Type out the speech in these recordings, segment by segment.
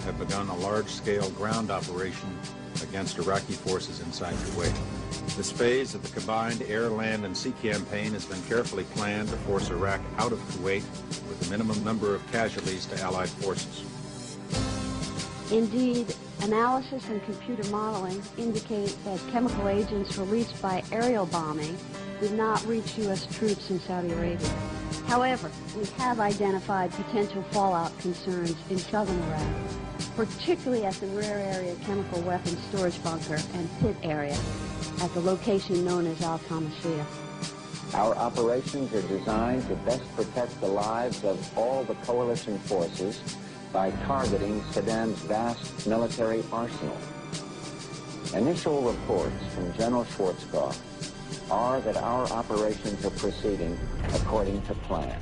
have begun a large-scale ground operation against Iraqi forces inside Kuwait. This phase of the combined air, land, and sea campaign has been carefully planned to force Iraq out of Kuwait with a minimum number of casualties to Allied forces. Indeed, analysis and computer modeling indicate that chemical agents released by aerial bombing did not reach U.S. troops in Saudi Arabia. However, we have identified potential fallout concerns in southern Iraq, particularly at the rear area chemical weapons storage bunker and pit area at the location known as Al-Tamashiyah. Our operations are designed to best protect the lives of all the coalition forces by targeting Saddam's vast military arsenal. Initial reports from General Schwarzkopf are that our operations are proceeding according to plan.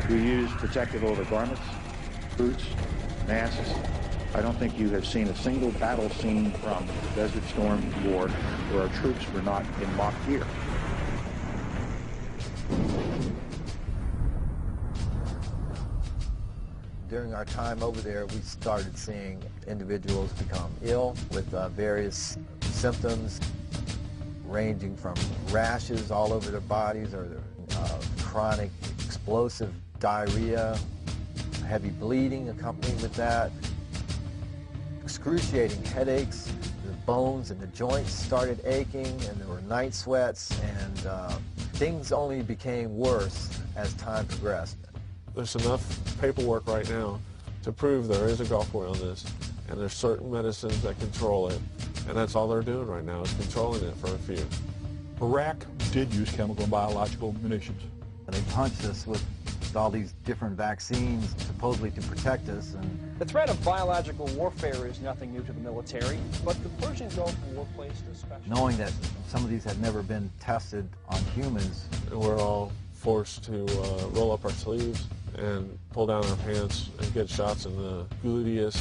We use protective overgarments, boots, masks. I don't think you have seen a single battle scene from Desert Storm War where our troops were not in mock gear. During our time over there, we started seeing individuals become ill with various symptoms ranging from rashes all over their bodies or chronic explosive diarrhea, heavy bleeding accompanied with that, excruciating headaches, the bones and the joints started aching, and there were night sweats, and things only became worse as time progressed. There's enough paperwork right now to prove there is a Gulf War illness, and there's certain medicines that control it, and that's all they're doing right now is controlling it for a few. Iraq did use chemical and biological munitions. They punched us with all these different vaccines supposedly to protect us. And the threat of biological warfare is nothing new to the military, but the Persian Gulf War placed a special... Knowing that some of these had never been tested on humans. We're all forced to roll up our sleeves and pull down our pants and get shots in the gluteus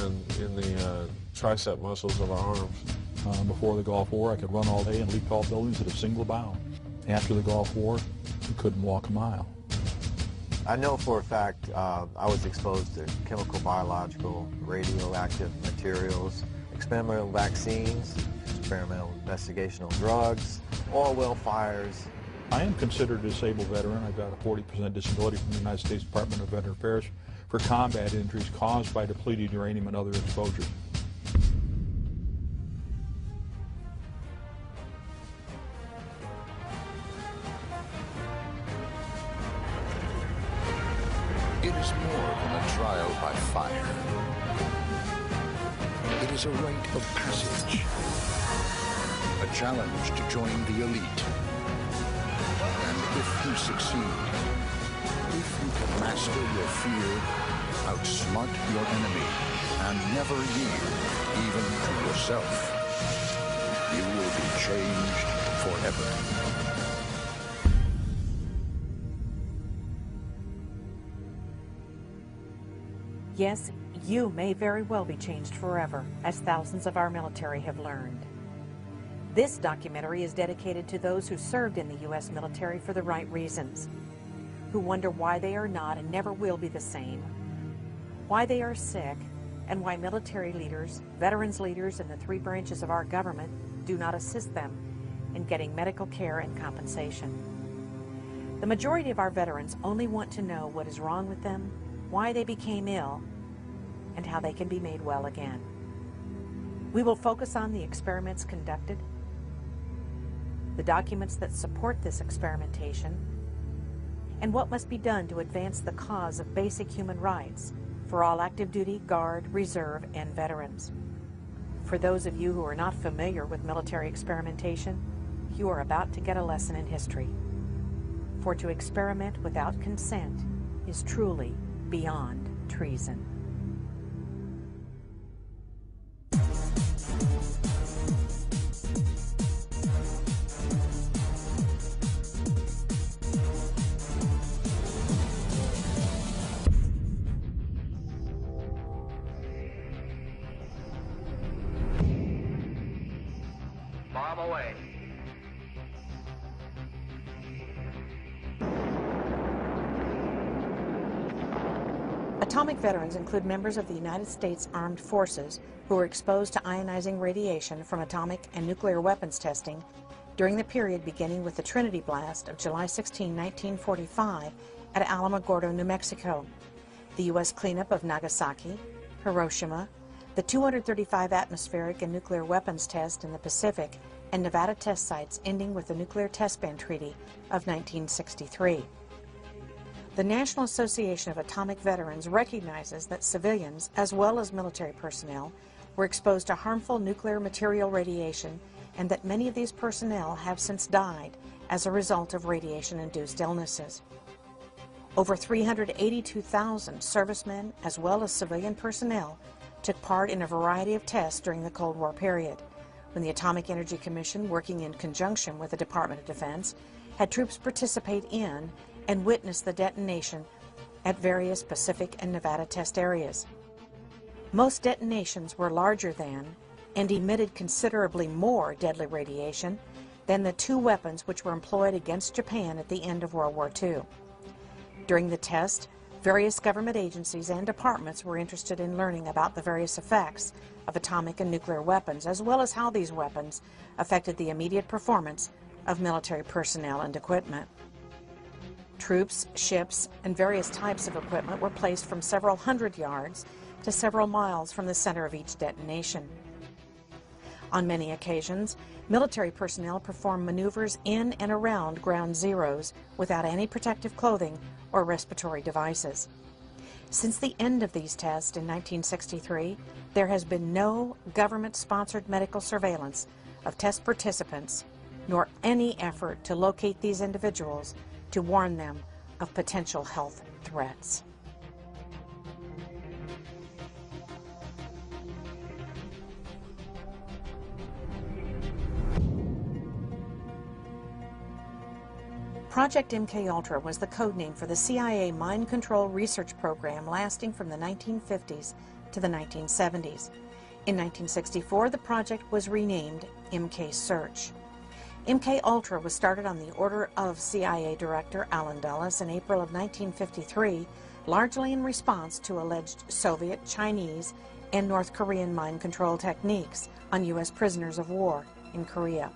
and in the tricep muscles of our arms. Before the Gulf War, I could run all day and leap tall buildings at a single bound. After the Gulf War, you couldn't walk a mile. I know for a fact I was exposed to chemical, biological, radioactive materials, experimental vaccines, experimental investigational drugs, oil well fires. I am considered a disabled veteran. I've got a 40% disability from the United States Department of Veteran Affairs for combat injuries caused by depleted uranium and other exposures. It is more than a trial by fire. It is a rite of passage, a challenge to join the elite. And if you succeed, if you can master your fear, outsmart your enemy, and never yield even to yourself, you will be changed forever. Yes, you may very well be changed forever, as thousands of our military have learned. This documentary is dedicated to those who served in the U.S. military for the right reasons, who wonder why they are not and never will be the same, why they are sick, and why military leaders, veterans leaders, and the three branches of our government do not assist them in getting medical care and compensation. The majority of our veterans only want to know what is wrong with them, why they became ill, and how they can be made well again. We will focus on the experiments conducted, the documents that support this experimentation, and what must be done to advance the cause of basic human rights for all active duty, Guard, Reserve, and veterans. For those of you who are not familiar with military experimentation, you are about to get a lesson in history. For to experiment without consent is truly beyond treason. Bomb away. Atomic veterans include members of the United States Armed Forces who were exposed to ionizing radiation from atomic and nuclear weapons testing during the period beginning with the Trinity blast of July 16, 1945 at Alamogordo, New Mexico, the U.S. cleanup of Nagasaki, Hiroshima, the 235 atmospheric and nuclear weapons test in the Pacific, and Nevada test sites ending with the Nuclear Test Ban Treaty of 1963. The National Association of Atomic Veterans recognizes that civilians, as well as military personnel, were exposed to harmful nuclear material radiation, and that many of these personnel have since died as a result of radiation-induced illnesses. Over 382,000 servicemen, as well as civilian personnel, took part in a variety of tests during the Cold War period, when the Atomic Energy Commission, working in conjunction with the Department of Defense, had troops participate in and witness the detonation at various Pacific and Nevada test areas. Most detonations were larger than and emitted considerably more deadly radiation than the two weapons which were employed against Japan at the end of World War II. During the test, various government agencies and departments were interested in learning about the various effects of atomic and nuclear weapons, as well as how these weapons affected the immediate performance of military personnel and equipment. Troops, ships, and various types of equipment were placed from several hundred yards to several miles from the center of each detonation. On many occasions, military personnel performed maneuvers in and around ground zeros without any protective clothing or respiratory devices. Since the end of these tests in 1963, there has been no government-sponsored medical surveillance of test participants, nor any effort to locate these individuals to warn them of potential health threats. Project MKUltra was the code name for the CIA mind control research program lasting from the 1950s to the 1970s. In 1964, the project was renamed MK Search. MKUltra was started on the order of CIA Director Allen Dulles in April of 1953, largely in response to alleged Soviet, Chinese, and North Korean mind control techniques on U.S. prisoners of war in Korea.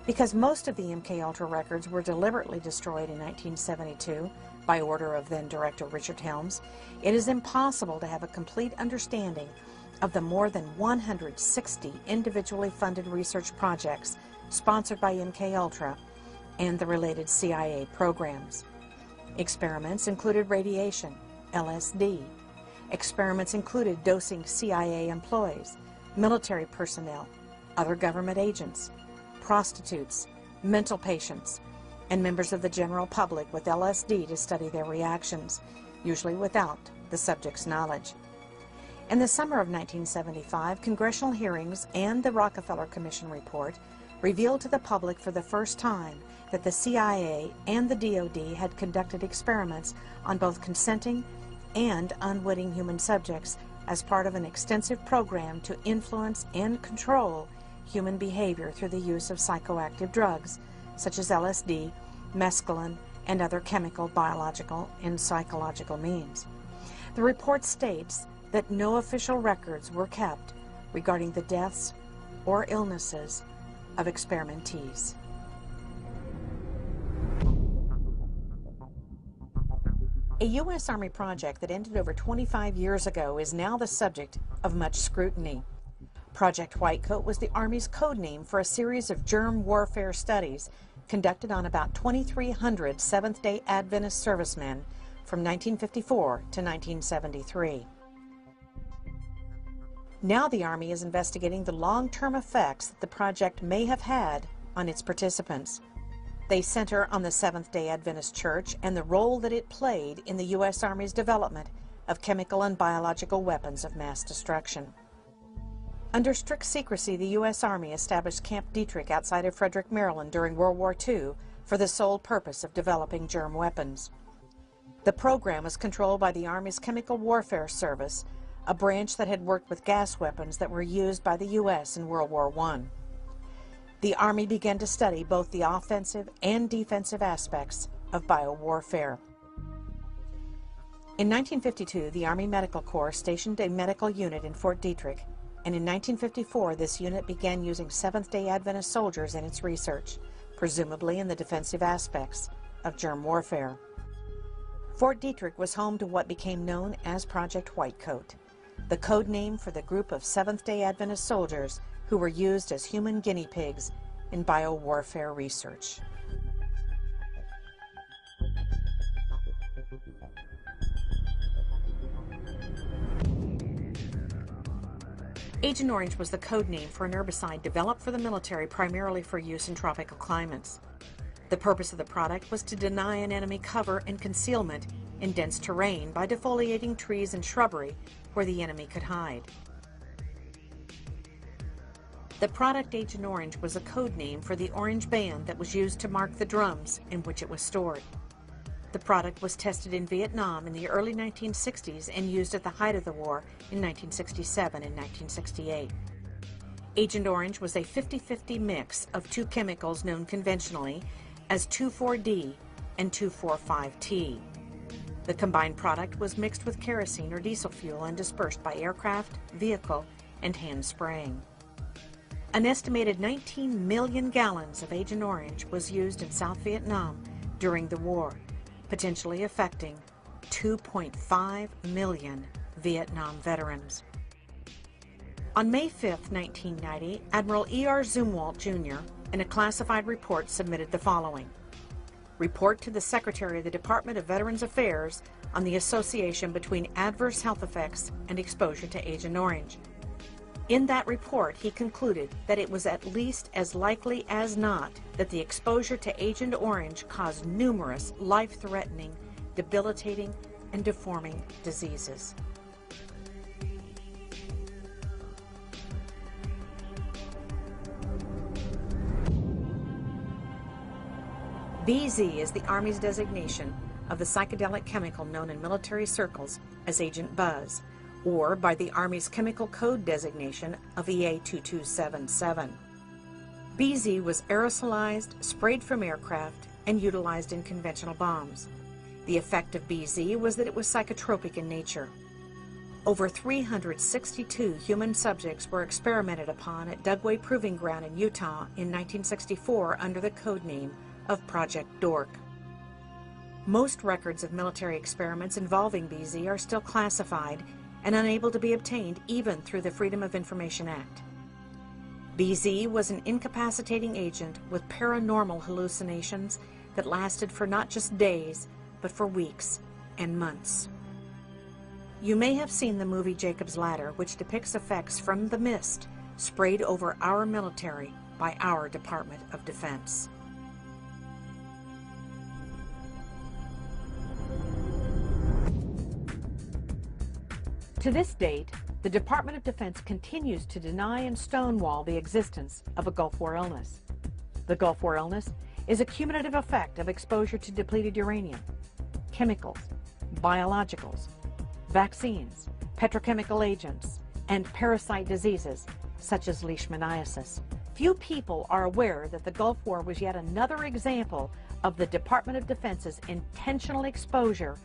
Because most of the MKUltra records were deliberately destroyed in 1972 by order of then-Director Richard Helms, it is impossible to have a complete understanding of the more than 160 individually funded research projects sponsored by MKUltra and the related CIA programs. Experiments included radiation, LSD. Experiments included dosing CIA employees, military personnel, other government agents, prostitutes, mental patients, and members of the general public with LSD to study their reactions, usually without the subject's knowledge. In the summer of 1975, congressional hearings and the Rockefeller Commission report revealed to the public for the first time that the CIA and the DoD had conducted experiments on both consenting and unwitting human subjects as part of an extensive program to influence and control human behavior through the use of psychoactive drugs such as LSD, mescaline, and other chemical, biological, and psychological means. The report states that no official records were kept regarding the deaths or illnesses of experimentees. A U.S. Army project that ended over 25 years ago is now the subject of much scrutiny. Project Whitecoat was the Army's code name for a series of germ warfare studies conducted on about 2,300 Seventh-day Adventist servicemen from 1954 to 1973. Now the Army is investigating the long-term effects that the project may have had on its participants. They center on the Seventh-day Adventist Church and the role that it played in the U.S. Army's development of chemical and biological weapons of mass destruction. Under strict secrecy, the U.S. Army established Camp Detrick outside of Frederick, Maryland during World War II for the sole purpose of developing germ weapons. The program was controlled by the Army's Chemical Warfare Service, a branch that had worked with gas weapons that were used by the U.S. in World War I. The Army began to study both the offensive and defensive aspects of biowarfare. In 1952, the Army Medical Corps stationed a medical unit in Fort Detrick, and in 1954, this unit began using Seventh-day Adventist soldiers in its research, presumably in the defensive aspects of germ warfare. Fort Detrick was home to what became known as Project Whitecoat, the code name for the group of Seventh-day Adventist soldiers who were used as human guinea pigs in biowarfare research. Agent Orange was the code name for an herbicide developed for the military primarily for use in tropical climates. The purpose of the product was to deny an enemy cover and concealment in dense terrain by defoliating trees and shrubbery where the enemy could hide. The product Agent Orange was a code name for the orange band that was used to mark the drums in which it was stored. The product was tested in Vietnam in the early 1960s and used at the height of the war in 1967 and 1968. Agent Orange was a 50-50 mix of two chemicals known conventionally as 2,4-D and 2,4,5-T. The combined product was mixed with kerosene or diesel fuel and dispersed by aircraft, vehicle, and hand spraying. An estimated 19 million gallons of Agent Orange was used in South Vietnam during the war, potentially affecting 2.5 million Vietnam veterans. On May 5, 1990, Admiral E.R. Zumwalt, Jr., in a classified report, submitted the following: Report to the Secretary of the Department of Veterans Affairs on the association between adverse health effects and exposure to Agent Orange. In that report, he concluded that it was at least as likely as not that the exposure to Agent Orange caused numerous life-threatening, debilitating, and deforming diseases. BZ is the Army's designation of the psychedelic chemical known in military circles as Agent Buzz, or by the Army's chemical code designation of EA-2277. BZ was aerosolized, sprayed from aircraft, and utilized in conventional bombs. The effect of BZ was that it was psychotropic in nature. Over 362 human subjects were experimented upon at Dugway Proving Ground in Utah in 1964 under the code name of Project Dork. Most records of military experiments involving BZ are still classified and unable to be obtained even through the Freedom of Information Act. BZ was an incapacitating agent with paranormal hallucinations that lasted for not just days, but for weeks and months. You may have seen the movie Jacob's Ladder, which depicts effects from the mist sprayed over our military by our Department of Defense. To this date, the Department of Defense continues to deny and stonewall the existence of a Gulf War illness. The Gulf War illness is a cumulative effect of exposure to depleted uranium, chemicals, biologicals, vaccines, petrochemical agents, and parasite diseases such as leishmaniasis. Few people are aware that the Gulf War was yet another example of the Department of Defense's intentional exposure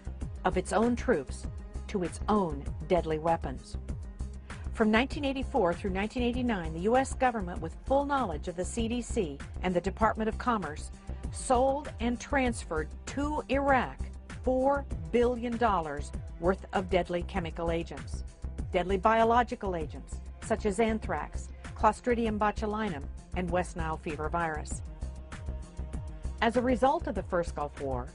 of its own troops to its own deadly weapons. From 1984 through 1989, the U.S. government, with full knowledge of the CDC and the Department of Commerce, sold and transferred to Iraq $4 billion worth of deadly chemical agents, deadly biological agents such as anthrax, Clostridium botulinum, and West Nile fever virus. As a result of the first Gulf War,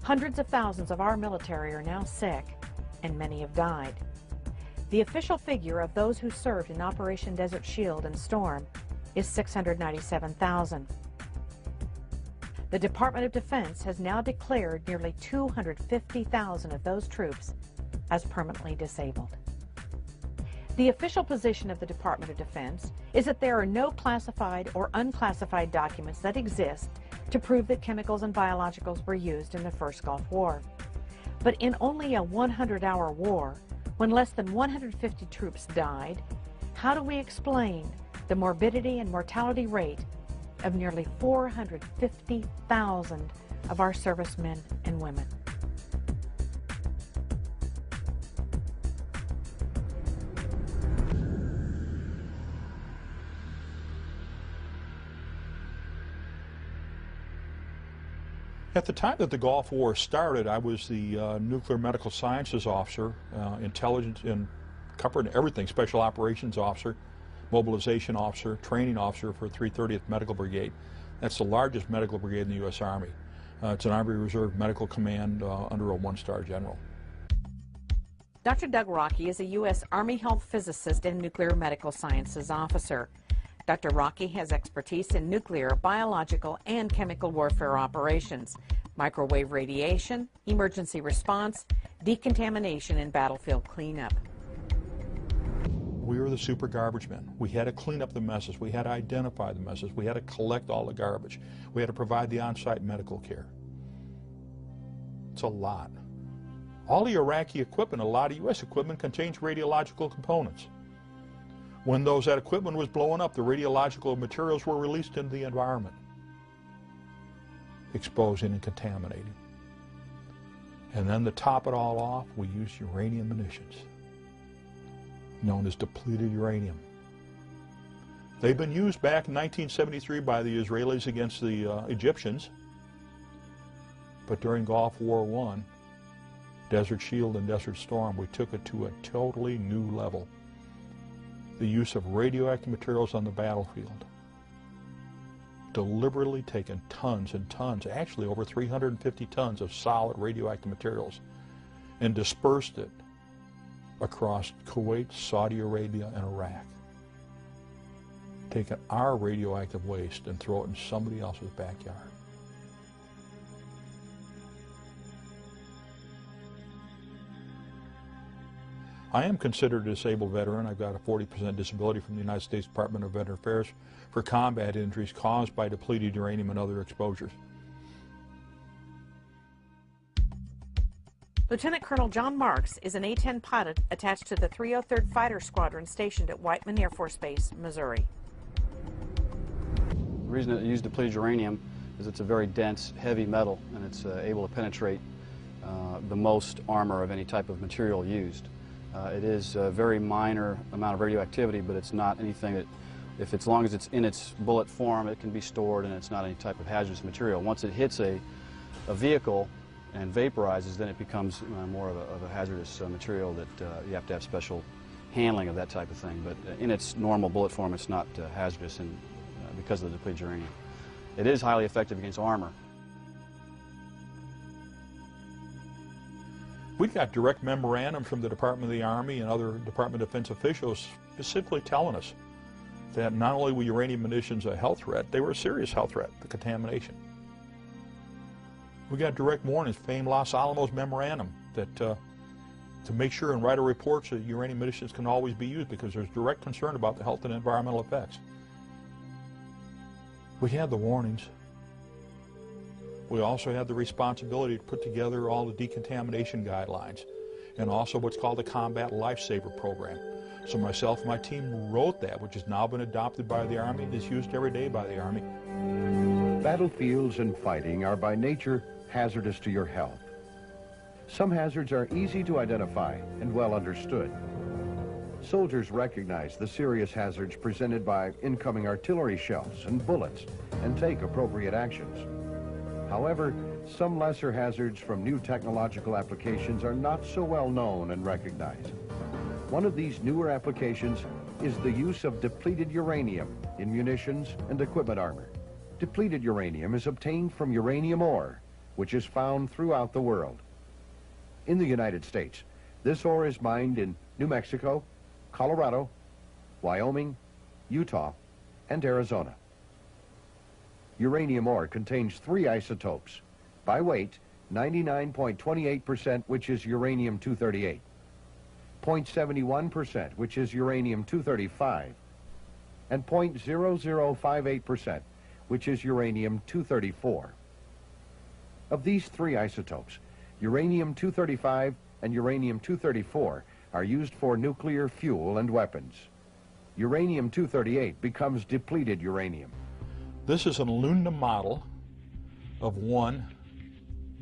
hundreds of thousands of our military are now sick, and many have died. The official figure of those who served in Operation Desert Shield and Storm is 697,000. The Department of Defense has now declared nearly 250,000 of those troops as permanently disabled. The official position of the Department of Defense is that there are no classified or unclassified documents that exist to prove that chemicals and biologicals were used in the first Gulf War. But in only a 100-hour war, when less than 150 troops died, how do we explain the morbidity and mortality rate of nearly 450,000 of our servicemen and women? At the time that the Gulf War started, I was the nuclear medical sciences officer, intelligence and covered everything, special operations officer, mobilization officer, training officer for 330th Medical Brigade. That's the largest medical brigade in the U.S. Army. It's an Army Reserve Medical Command under a one-star general. Dr. Doug Rocky is a U.S. Army health physicist and nuclear medical sciences officer. Dr. Rocky has expertise in nuclear, biological, and chemical warfare operations, microwave radiation, emergency response, decontamination, and battlefield cleanup. We were the super garbage men. We had to clean up the messes. We had to identify the messes. We had to collect all the garbage. We had to provide the on-site medical care. It's a lot. All the Iraqi equipment, a lot of U.S. equipment, contains radiological components. When that equipment was blowing up, the radiological materials were released into the environment, exposing and contaminating. And then to top it all off, we used uranium munitions, known as depleted uranium. They've been used back in 1973 by the Israelis against the Egyptians, but during Gulf War I, Desert Shield and Desert Storm, we took it to a totally new level. The use of radioactive materials on the battlefield. Deliberately taken tons and tons, actually over 350 tons of solid radioactive materials, and dispersed it across Kuwait, Saudi Arabia, and Iraq. Taking our radioactive waste and throw it in somebody else's backyard. I am considered a disabled veteran. I've got a 40% disability from the United States Department of Veteran Affairs for combat injuries caused by depleted uranium and other exposures. Lieutenant Colonel John Marks is an A-10 pilot attached to the 303rd Fighter Squadron stationed at Whiteman Air Force Base, Missouri. The reason it used depleted uranium is it's a very dense, heavy metal, and it's able to penetrate the most armor of any type of material used. It is a very minor amount of radioactivity, but it's not anything that, as long as it's in its bullet form, it can be stored, and it's not any type of hazardous material. Once it hits a vehicle and vaporizes, then it becomes more of a hazardous material that you have to have special handling of that type of thing. But in its normal bullet form, it's not hazardous because of the depleted uranium. It is highly effective against armor. We got direct memorandums from the Department of the Army and other Department of Defense officials specifically telling us that not only were uranium munitions a health threat, they were a serious health threat, the contamination. We got direct warnings, famed Los Alamos memorandum, that to make sure and write a report that uranium munitions can always be used because there's direct concern about the health and environmental effects. We had the warnings. We also had the responsibility to put together all the decontamination guidelines and also what's called the Combat Lifesaver Program. So myself and my team wrote that, which has now been adopted by the Army and is used every day by the Army. Battlefields and fighting are by nature hazardous to your health. Some hazards are easy to identify and well understood. Soldiers recognize the serious hazards presented by incoming artillery shells and bullets and take appropriate actions. However, some lesser hazards from new technological applications are not so well known and recognized. One of these newer applications is the use of depleted uranium in munitions and equipment armor. Depleted uranium is obtained from uranium ore, which is found throughout the world. In the United States, this ore is mined in New Mexico, Colorado, Wyoming, Utah, and Arizona. Uranium ore contains 3 isotopes. By weight, 99.28%, which is uranium-238, 0.71%, which is uranium-235, and 0.0058%, which is uranium-234. Of these 3 isotopes, uranium-235 and uranium-234 are used for nuclear fuel and weapons. Uranium-238 becomes depleted uranium. This is an aluminum model of 1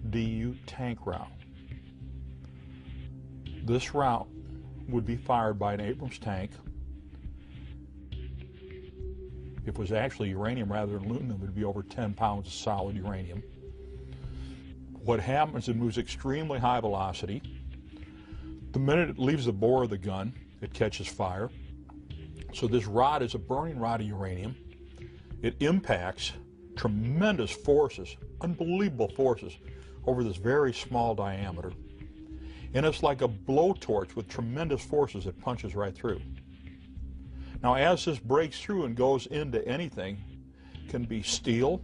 DU tank round. This round would be fired by an Abrams tank. If it was actually uranium rather than aluminum, it would be over 10 pounds of solid uranium. what happens, it moves extremely high velocity. The minute it leaves the bore of the gun, it catches fire. So this rod is a burning rod of uranium. It impacts tremendous forces, unbelievable forces, over this very small diameter. And it's like a blowtorch with tremendous forces that punches right through. Now, as this breaks through and goes into anything, it can be steel,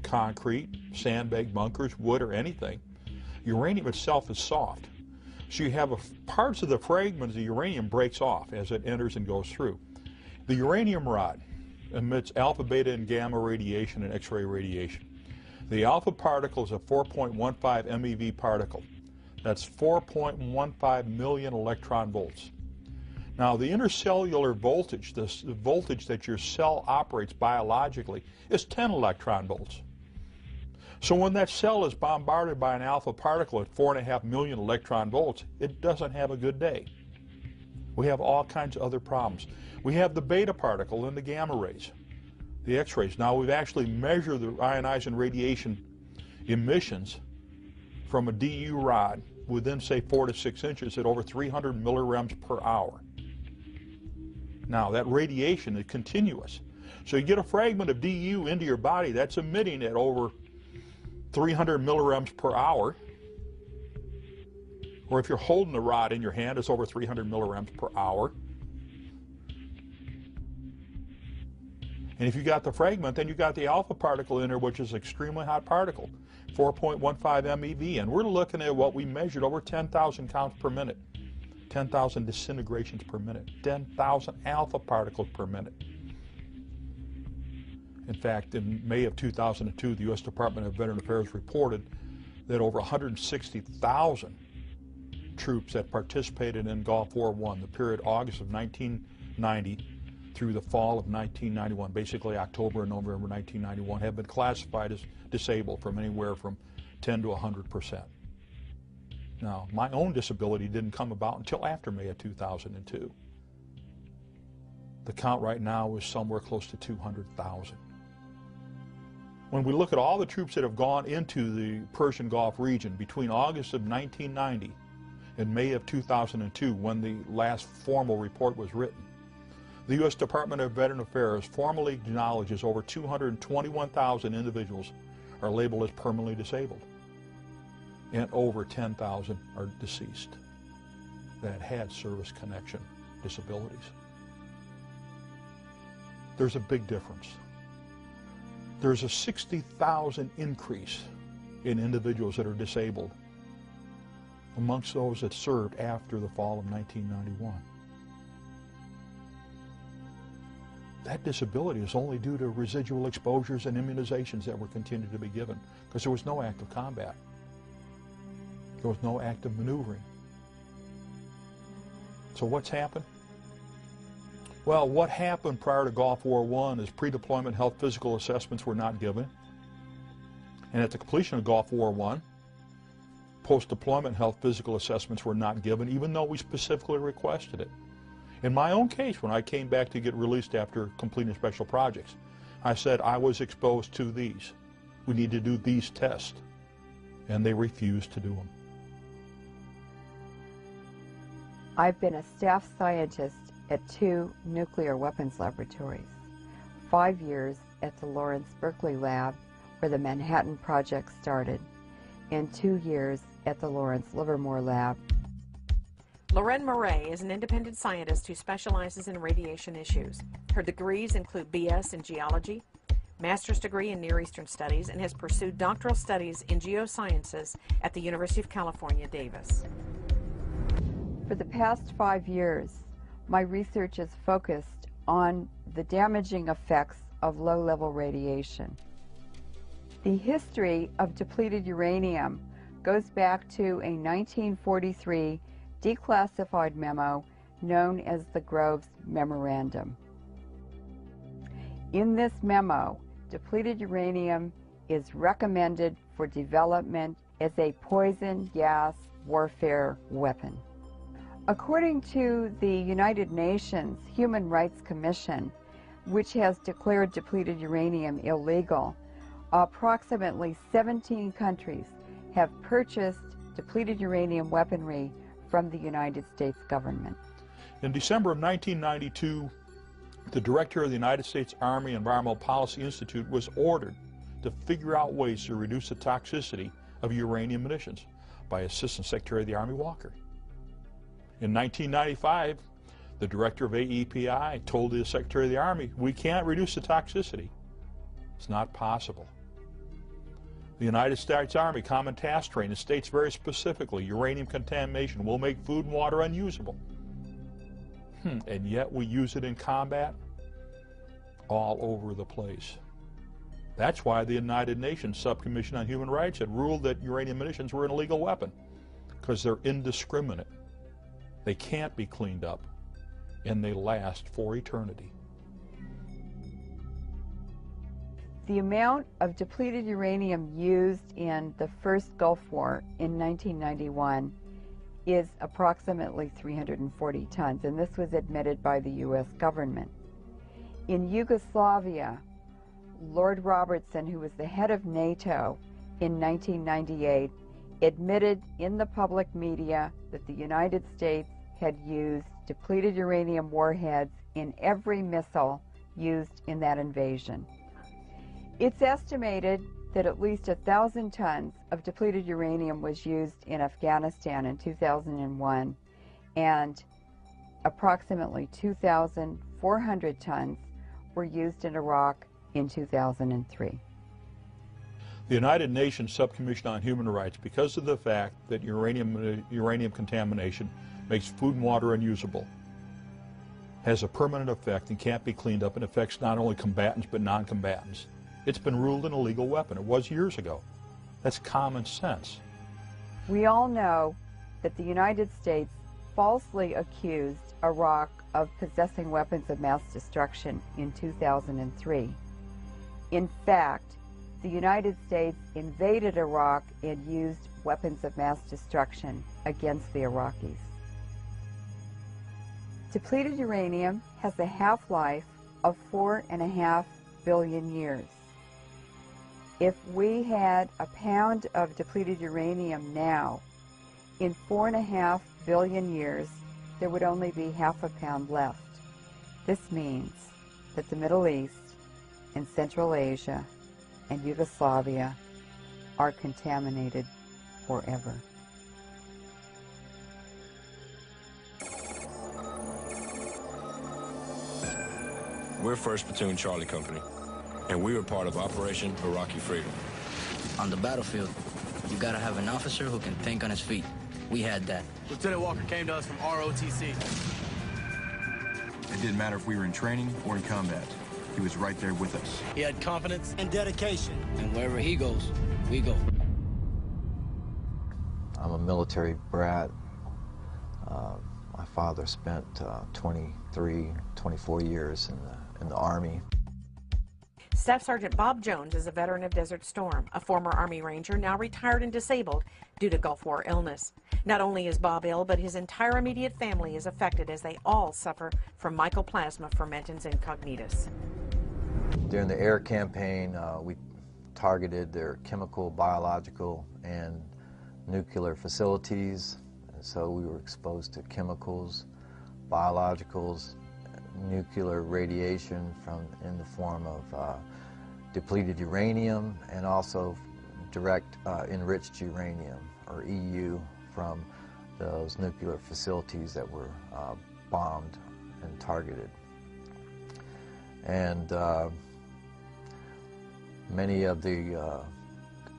concrete, sandbag bunkers, wood, or anything. Uranium itself is soft. So you have parts of the fragments of uranium breaks off as it enters and goes through. The uranium rod emits alpha, beta, and gamma radiation and X-ray radiation. The alpha particle is a 4.15 MeV particle. That's 4.15 million electron volts. Now, the intercellular voltage, the voltage that your cell operates biologically, is 10 electron volts. So when that cell is bombarded by an alpha particle at 4.5 million electron volts, it doesn't have a good day. We have all kinds of other problems. We have the beta particle and the gamma rays, the X-rays. Now, we've actually measured the ionizing radiation emissions from a DU rod within, say, 4 to 6 inches at over 300 millirems per hour. Now, that radiation is continuous. So you get a fragment of DU into your body that's emitting at over 300 millirems per hour. Or if you're holding the rod in your hand, it's over 300 millirems per hour. And if you got the fragment, then you got the alpha particle in there, which is an extremely hot particle, 4.15 MeV. And we're looking at what we measured over 10,000 counts per minute, 10,000 disintegrations per minute, 10,000 alpha particles per minute. In fact, in May of 2002, the U.S. Department of Veteran Affairs reported that over 160,000 troops that participated in Gulf War I, the period August of 1990 through the fall of 1991, basically October and November 1991, have been classified as disabled from anywhere from 10 to 100%. Now, my own disability didn't come about until after May of 2002. The count right now is somewhere close to 200,000. When we look at all the troops that have gone into the Persian Gulf region between August of 1990 and May of 2002, when the last formal report was written, the U.S. Department of Veteran Affairs formally acknowledges over 221,000 individuals are labeled as permanently disabled, and over 10,000 are deceased that had service connection disabilities. There's a big difference. There's a 60,000 increase in individuals that are disabled amongst those that served after the fall of 1991. That disability is only due to residual exposures and immunizations that were continued to be given, because there was no active combat. There was no active maneuvering. So what's happened? Well, what happened prior to Gulf War I is pre-deployment health physical assessments were not given. And at the completion of Gulf War I, post-deployment health physical assessments were not given, even though we specifically requested it. In my own case, when I came back to get released after completing special projects, I said I was exposed to these. We need to do these tests. And they refused to do them. I've been a staff scientist at 2 nuclear weapons laboratories, 5 years at the Lawrence Berkeley Lab, where the Manhattan Project started, and 2 years at the Lawrence Livermore Lab. Lorraine Murray is an independent scientist who specializes in radiation issues. Her degrees include BS in geology, master's degree in Near Eastern Studies, and has pursued doctoral studies in geosciences at the University of California, Davis. For the past 5 years, my research is focused on the damaging effects of low-level radiation. The history of depleted uranium goes back to a 1943 declassified memo known as the Groves Memorandum. In this memo, depleted uranium is recommended for development as a poison gas warfare weapon. According to the United Nations Human Rights Commission, which has declared depleted uranium illegal, approximately 17 countries have purchased depleted uranium weaponry from the United States government. In December of 1992, the director of the United States Army Environmental Policy Institute was ordered to figure out ways to reduce the toxicity of uranium munitions by Assistant Secretary of the Army Walker. In 1995, the director of AEPI told the Secretary of the Army, "We can't reduce the toxicity. It's not possible." The United States Army Common Task Training states very specifically, uranium contamination will make food and water unusable. And yet we use it in combat all over the place. That's why the United Nations Subcommission on Human Rights had ruled that uranium munitions were an illegal weapon, because they're indiscriminate. They can't be cleaned up, and they last for eternity. The amount of depleted uranium used in the first Gulf War in 1991 is approximately 340 tons, and this was admitted by the U.S. government. In Yugoslavia, Lord Robertson, who was the head of NATO in 1998, admitted in the public media that the United States had used depleted uranium warheads in every missile used in that invasion. It's estimated that at least 1,000 tons of depleted uranium was used in Afghanistan in 2001, and approximately 2,400 tons were used in Iraq in 2003. The United Nations Subcommission on Human Rights, because of the fact that uranium contamination makes food and water unusable, has a permanent effect and can't be cleaned up, and affects not only combatants but non-combatants. It's been ruled an illegal weapon. It was years ago. That's common sense. We all know that the United States falsely accused Iraq of possessing weapons of mass destruction in 2003. In fact, the United States invaded Iraq and used weapons of mass destruction against the Iraqis. Depleted uranium has a half-life of 4.5 billion years. If we had a pound of depleted uranium now, in 4.5 billion years, there would only be half a pound left. This means that the Middle East and Central Asia and Yugoslavia are contaminated forever. We're 1st Platoon Charlie Company, and we were part of Operation Iraqi Freedom. On the battlefield, you gotta have an officer who can think on his feet. We had that. Lieutenant Walker came to us from ROTC. It didn't matter if we were in training or in combat. He was right there with us. He had confidence and dedication. And wherever he goes, we go. I'm a military brat. My father spent 24 years in the Army. Staff Sergeant Bob Jones is a veteran of Desert Storm, a former Army Ranger now retired and disabled due to Gulf War illness. Not only is Bob ill, but his entire immediate family is affected as they all suffer from mycoplasma fermentans incognitus. During the air campaign, we targeted their chemical, biological, and nuclear facilities. And so we were exposed to chemicals, biologicals, nuclear radiation in the form of depleted uranium, and also direct enriched uranium, or EU, from those nuclear facilities that were bombed and targeted. And many of the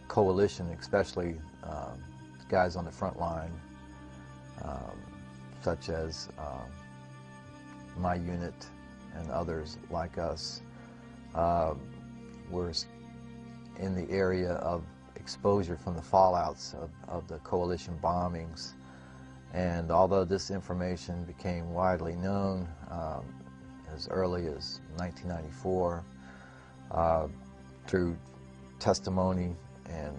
coalition, especially guys on the front line, such as my unit and others like us, were in the area of exposure from the fallouts of the coalition bombings. And although this information became widely known as early as 1994 through testimony and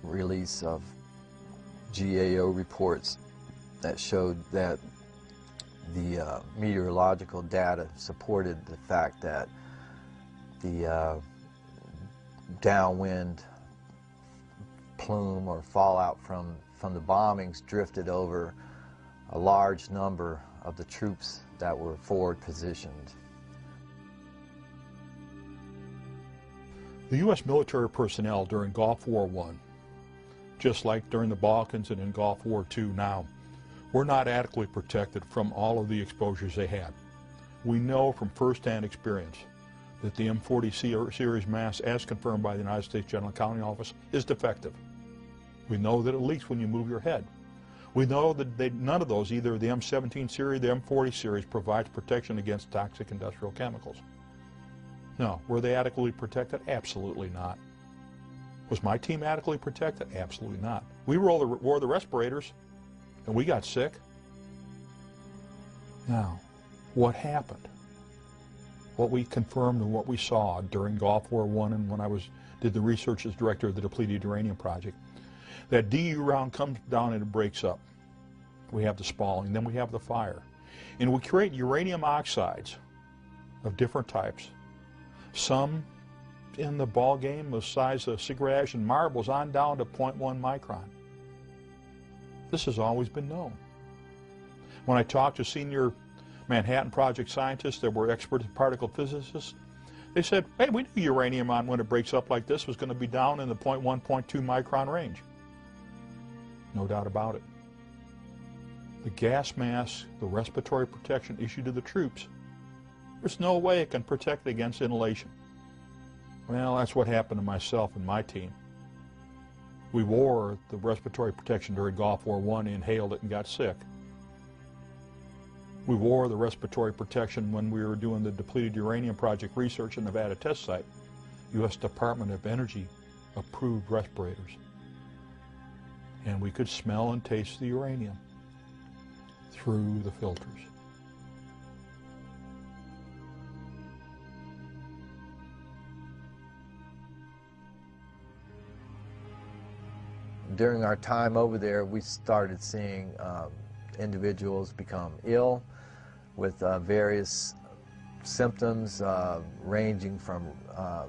release of GAO reports that showed that the meteorological data supported the fact that the downwind plume or fallout from the bombings drifted over a large number of the troops that were forward positioned. The U.S. military personnel during Gulf War I, just like during the Balkans and in Gulf War II now, were not adequately protected from all of the exposures they had. We know from first-hand experience that the M40 series mask, as confirmed by the United States General Accounting Office, is defective. We know that it leaks when you move your head. We know that none of those, either the M17 series or the M40 series, provides protection against toxic industrial chemicals. No. Were they adequately protected? Absolutely not. Was my team adequately protected? Absolutely not. We wore the respirators, and we got sick. Now, what happened? What we confirmed and what we saw during Gulf War I and when I did the research as director of the Depleted Uranium Project, that DU round comes down and it breaks up. We have the spalling, then we have the fire. And we create uranium oxides of different types. Some in the ball game the size of cigarette ash and marbles on down to 0.1 micron. This has always been known. When I talked to senior Manhattan Project scientists that were expert particle physicists, they said, hey, we knew uranium when it breaks up like this was going to be down in the 0.1, 0.2 micron range. No doubt about it. The gas mask, the respiratory protection issued to the troops, there's no way it can protect against inhalation. Well, that's what happened to myself and my team. We wore the respiratory protection during Gulf War I, inhaled it, and got sick. We wore the respiratory protection when we were doing the Depleted Uranium Project research in Nevada test site. U.S. Department of Energy approved respirators. And we could smell and taste the uranium through the filters. During our time over there, we started seeing individuals become ill with various symptoms ranging from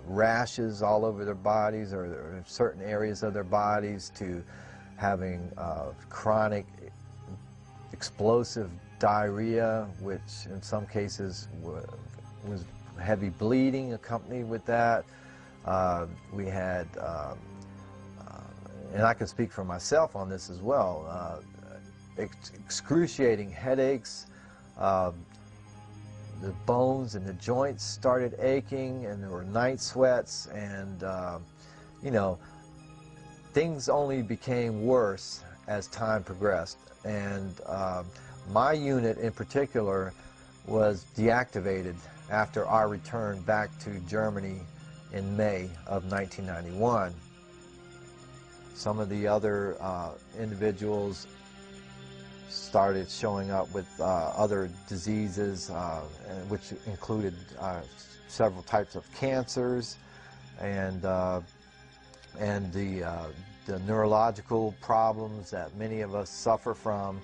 rashes all over their bodies or certain areas of their bodies to having chronic explosive diarrhea, which in some cases was heavy bleeding accompanied with that. We had and I can speak for myself on this as well, excruciating headaches, the bones and the joints started aching, and there were night sweats, and you know, things only became worse as time progressed. And my unit in particular was deactivated after our return back to Germany in May of 1991. Some of the other individuals started showing up with other diseases, which included several types of cancers, and the neurological problems that many of us suffer from,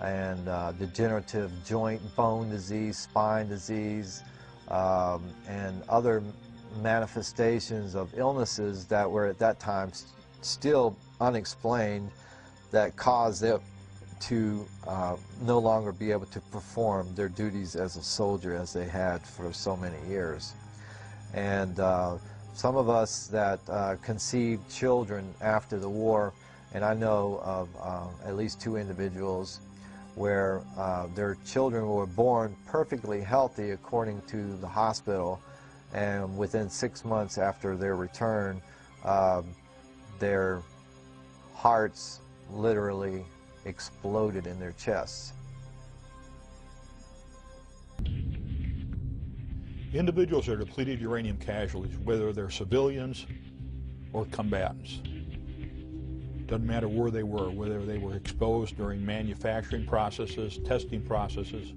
and degenerative joint bone disease, spine disease, and other manifestations of illnesses that were at that time still unexplained, that caused them to no longer be able to perform their duties as a soldier as they had for so many years. And some of us that conceived children after the war, and I know of at least 2 individuals where their children were born perfectly healthy according to the hospital, and within 6 months after their return, their hearts literally exploded in their chests. Individuals are depleted uranium casualties, whether they're civilians or combatants. Doesn't matter where they were, whether they were exposed during manufacturing processes, testing processes,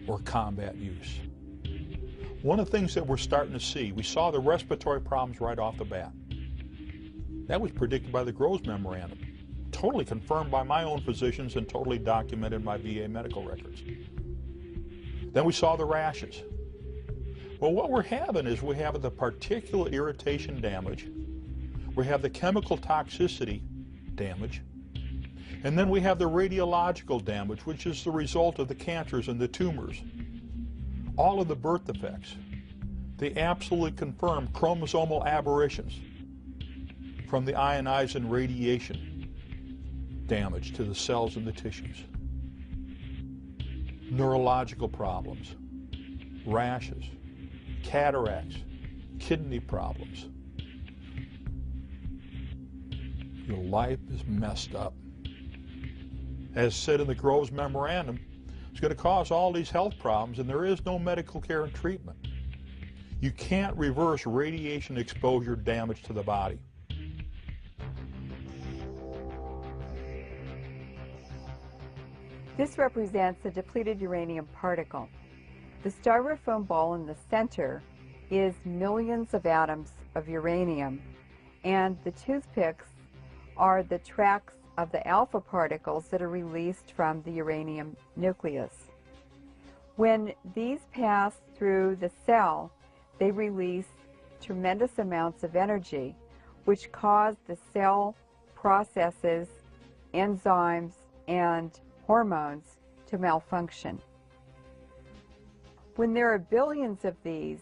or combat use. One of the things that we're starting to see, we saw the respiratory problems right off the bat. That was predicted by the Groves Memorandum, totally confirmed by my own physicians and totally documented by VA medical records. Then we saw the rashes. Well, what we're having is we have the particulate irritation damage. We have the chemical toxicity damage. And then we have the radiological damage, which is the result of the cancers and the tumors. All of the birth defects, they absolutely confirm chromosomal aberrations from the ionizing radiation damage to the cells and the tissues. Neurological problems, rashes, cataracts, kidney problems. Your life is messed up. As said in the Groves Memorandum, it's going to cause all these health problems, and there is no medical care and treatment. You can't reverse radiation exposure damage to the body. This represents a depleted uranium particle. The styrofoam ball in the center is millions of atoms of uranium, and the toothpicks are the tracks of the alpha particles that are released from the uranium nucleus. When these pass through the cell, they release tremendous amounts of energy, which cause the cell processes, enzymes, and hormones to malfunction. When there are billions of these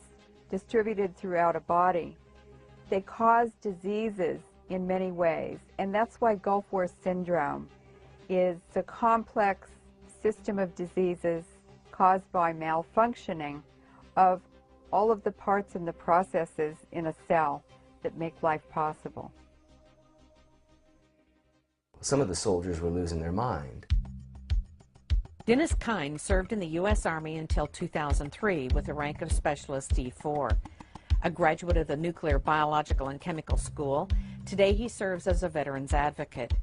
distributed throughout a body, they cause diseases in many ways, and that's why Gulf War syndrome is a complex system of diseases caused by malfunctioning of all of the parts and the processes in a cell that make life possible. Some of the soldiers were losing their mind. Dennis Kine served in the U.S. Army until 2003 with the rank of Specialist D4. A graduate of the Nuclear, Biological, and Chemical School, today he serves as a veterans advocate.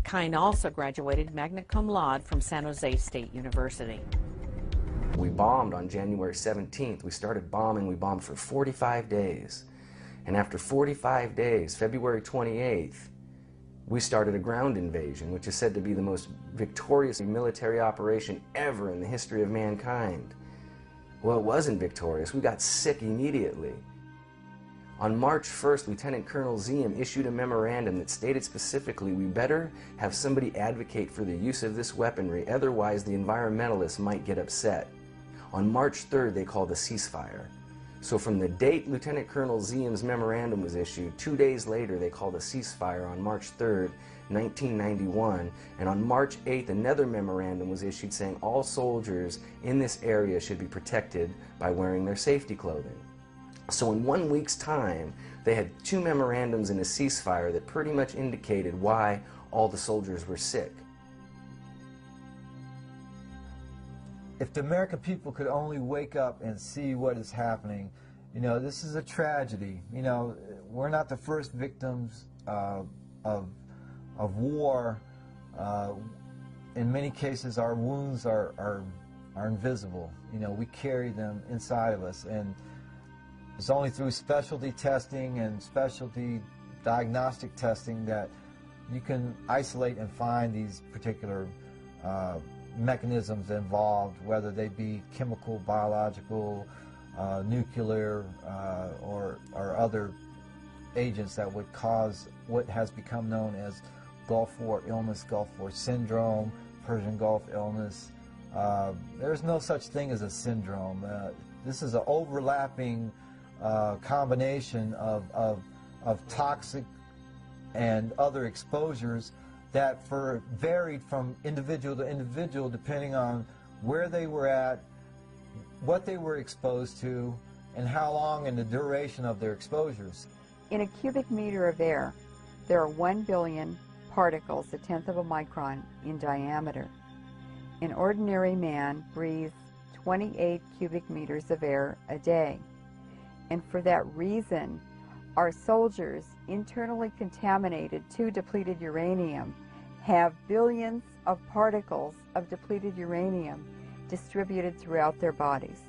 Kine also graduated magna cum laude from San Jose State University. We bombed on January 17th. We started bombing. We bombed for 45 days. And after 45 days, February 28th, we started a ground invasion, which is said to be the most victorious military operation ever in the history of mankind. Well, it wasn't victorious. We got sick immediately. On March 1st, Lieutenant Colonel Ziem issued a memorandum that stated specifically, we better have somebody advocate for the use of this weaponry, otherwise the environmentalists might get upset. On March 3rd, they called a ceasefire. So from the date Lieutenant Colonel Ziem's memorandum was issued, 2 days later they called a ceasefire on March 3rd, 1991, and on March 8th another memorandum was issued saying all soldiers in this area should be protected by wearing their safety clothing. So in 1 week's time, they had 2 memorandums and a ceasefire that pretty much indicated why all the soldiers were sick. If the American people could only wake up and see what is happening, you know, this is a tragedy. You know, we're not the first victims of war. In many cases, our wounds are invisible. You know, we carry them inside of us, and it's only through specialty testing and specialty diagnostic testing that you can isolate and find these particular mechanisms involved, whether they be chemical, biological, nuclear, or other agents that would cause what has become known as Gulf War illness, Gulf War syndrome, Persian Gulf illness. There's no such thing as a syndrome. This is an overlapping combination of toxic and other exposures that varied from individual to individual depending on where they were at, what they were exposed to, and how long and the duration of their exposures. In a cubic meter of air, there are 1 billion particles, a tenth of a micron in diameter. An ordinary man breathes 28 cubic meters of air a day. And for that reason, our soldiers, internally contaminated to depleted uranium, have billions of particles of depleted uranium distributed throughout their bodies.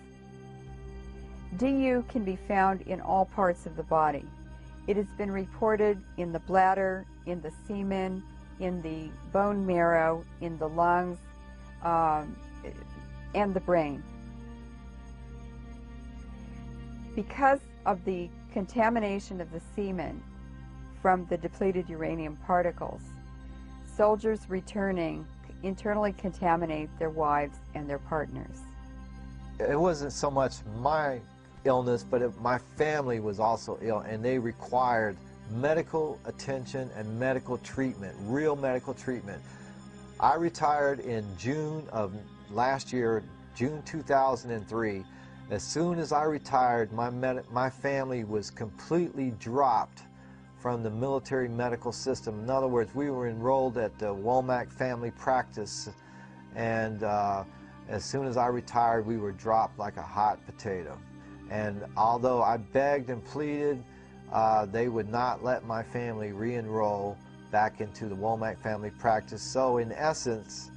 DU can be found in all parts of the body. It has been reported in the bladder, in the semen, in the bone marrow, in the lungs, and the brain. Because of the contamination of the semen from the depleted uranium particles. Soldiers returning internally contaminate their wives and their partners. It wasn't so much my illness, but my family was also ill, and they required medical attention and medical treatment, real medical treatment. I retired in June of last year, June 2003. As soon as I retired, my family was completely dropped from the military medical system. In other words, we were enrolled at the Womack Family Practice, and as soon as I retired, we were dropped like a hot potato. And although I begged and pleaded, they would not let my family re-enroll back into the Womack Family Practice. So in essence,